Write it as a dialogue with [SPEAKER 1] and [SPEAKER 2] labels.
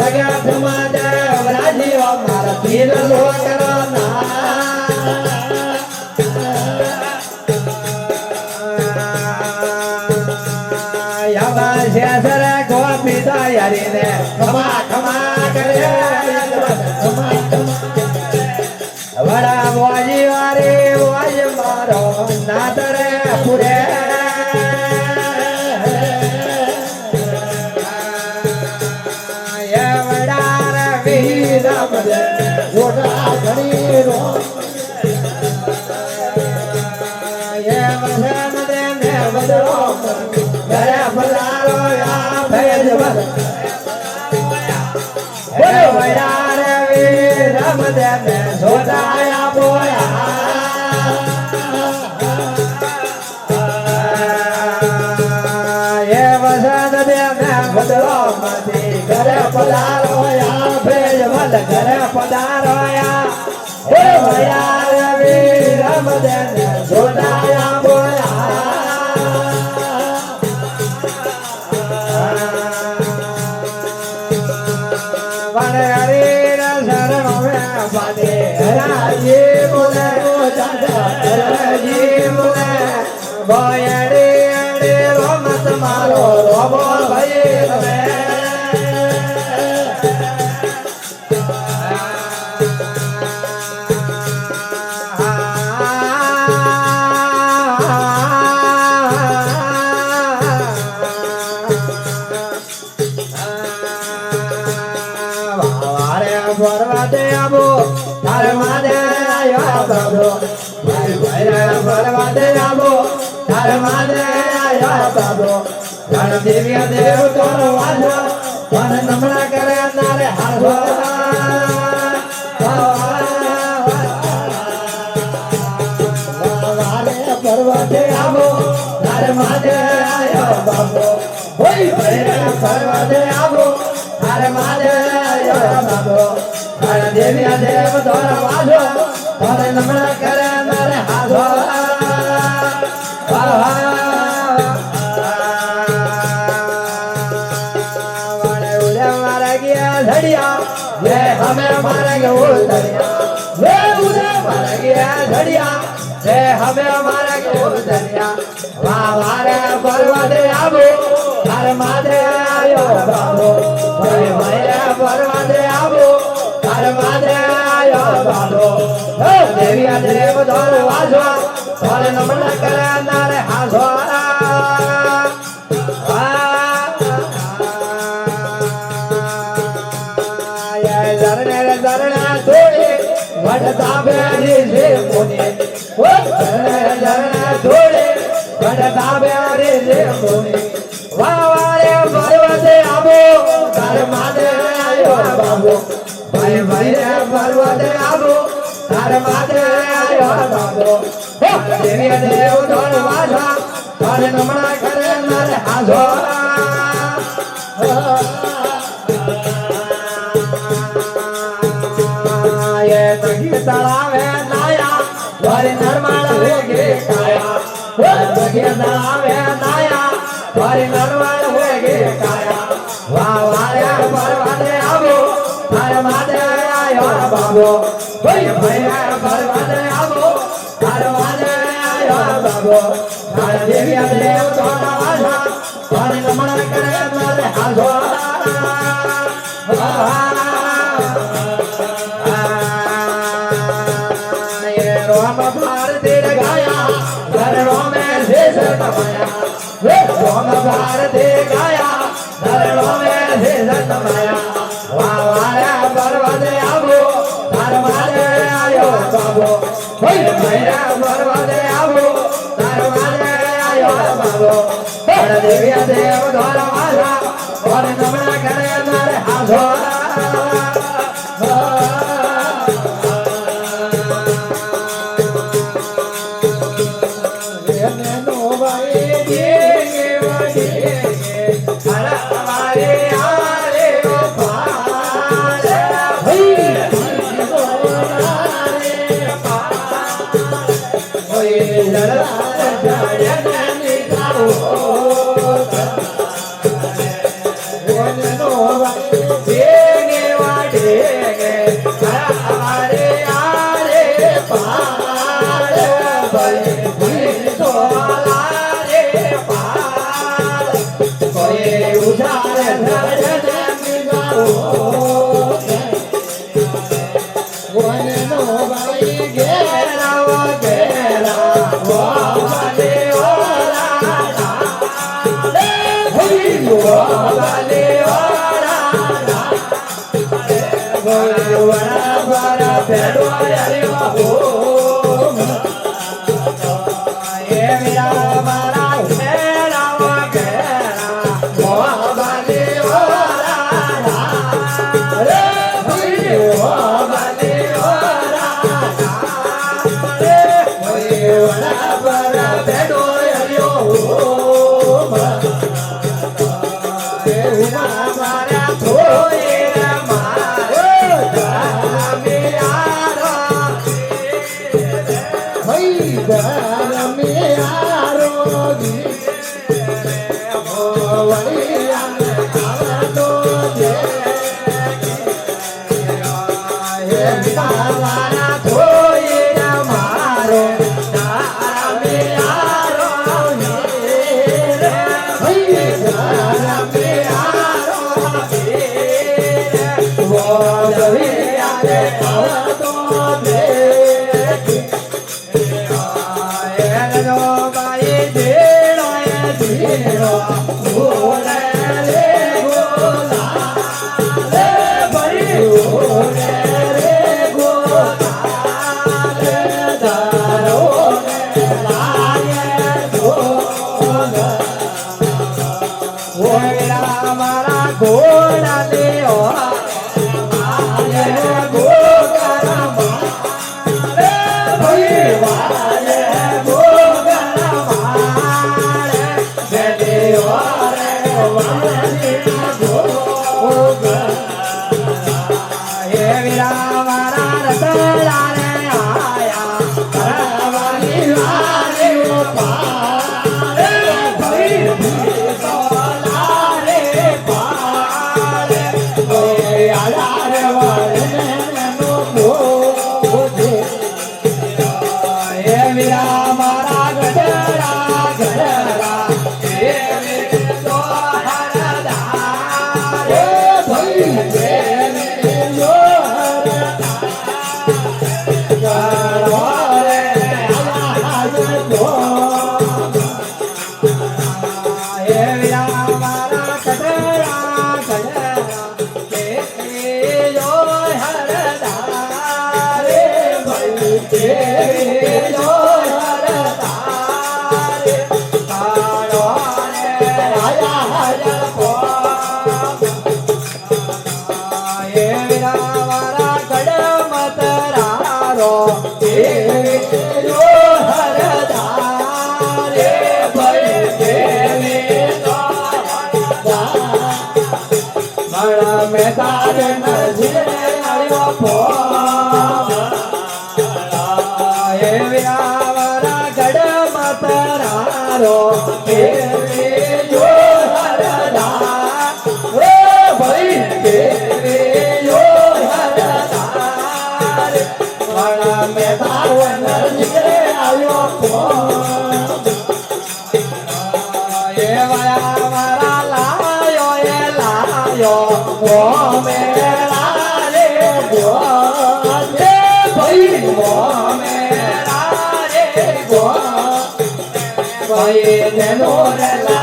[SPEAKER 1] સગા સમાજ રાજીઓ મારા પીર લોકરો ના યાવા શેસર ગોપી તૈયારી ને ખમા ખમા કરે ખમા વડા બોજી વારી બોજ મારો નાતરે પુરે Yoda Gani Ro Ye Vasan De Ne Vadro Gare Vadaro Ya Bhej Vad Ye Vayare Vi Ram De Ne Soda Ya Boya Ye Vasan De Ne Vadro Mati Gare Vadaro Ya Gare Padaraya He Vayara Viram Dene Sodaya Boya Vane Harira Saranome Pade Raji Mune Raji Mune Boyari Adi Romat Malo Robo Bhayirame Parvate Abu, Dharmade Ayo Babu, Parvate Abu, Dharmade Ayo Babu, Dharmadevi Dev Toro Vajo, Vanamana Kare Nare Hajo. Parvate Abu, Dharmade Ayo Babu, Parvate Abu, Dharmade Ayo Babu. Devi Dev Dora Vajo, Dora Namana Kare Nare Hajo. Vane ule mara gya dhadiya, ye hame mara gya udhariya. Ye ule mara gya dhadiya, ye hame mara gya udhariya. Vare Parvate Abu, Dharmade Ayo Babu. Vare Parvate Abu. Dharmade Ayo Babu, Devi Dev Dora Vajo, Dora Namana Kare Nare Hajo. Ye Zarne Zarna Thodi, Vadta Bhari Se Muni. Zarne Thodi, Vadta Bhari Se Muni. Vare Parvate Abu, Dharmade Ayo Babu. Bhai Parvate Abu, Dharmade Ayo Babu. Devi Dev Dora Vajo, Dora Namana Kare Nare Hajo. Ye Tagi Talave Naya, Dori Narmala Vege Kaya. Tagi Talave Naya, Dori Narmala Vege Kaya. Vare Parvate Abu, Dharmade Ayo Babu, Parvate Abu, Dharmade Ayo Babu, Devi Dev Dora Vajo, Dora Namana Kare Nare Hajo. Ye Rama Bharati Gaya, Dharma Mein Sesa Tamaya. Rama Bharati Gaya, Dharma Mein Sesa Tamaya. Vare Parvate Abu, Dharmade Ayo Babu. Parvate Abu, Dharmade Ayo Babu. Devi Dev Dora Vajo, Dora Namana Kare Nare Hajo. No
[SPEAKER 2] વનનો ભાઈ
[SPEAKER 1] ઘેરા ઓ ઘેરા ઓ વાલે ઓ રાધા રે ભઈ ઓ વાલે ઓ રાધા ભઈ વરા વરા ભેડો રે ઓ એ મીરા મારા ઘેરા ઓ ઘેરા ઓ વાલે ઓ રાધા રે ભઈ ઓ વાલે ઓ
[SPEAKER 2] Bye.